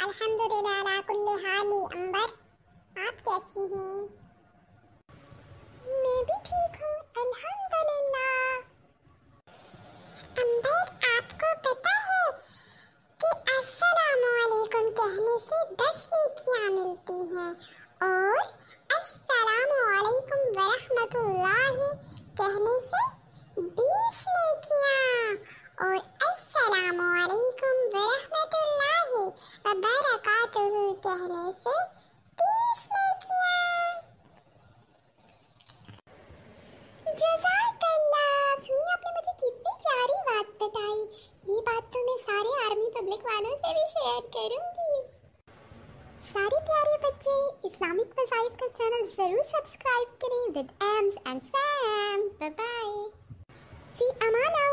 अल्हम्दुलिल्लाह अला कुल्ली हाल। अंबर, आप कैसी हैं? मैं भी ठीक हूँ अल्हम्दुलिल्लाह। अंबर, आपको पता है कि अस्सलामु अलैकुम कहने से 10 नेकियां मिलती हैं और अस्सलामु अलैकुम वरहमतुल्लाहि कहने से 20 नेकियां और अस्सलामु अलैकुम वरहमतुल्लाहि वबरकातुहू कहने से 30 नेकियां। जज़ाकल्लाह। सुनिए, आपने मुझे कितनी प्यारी बात बताई। ये बात तो मैं सारे आर्मी पब्लिक वालों से भी शेयर करूंगी। सारे प्यारे बच्चे इस्लामिक वज़ाइफ का चैनल जरूर सब्सक्राइब करें with Ems and Sam. Bye bye. फी अमान।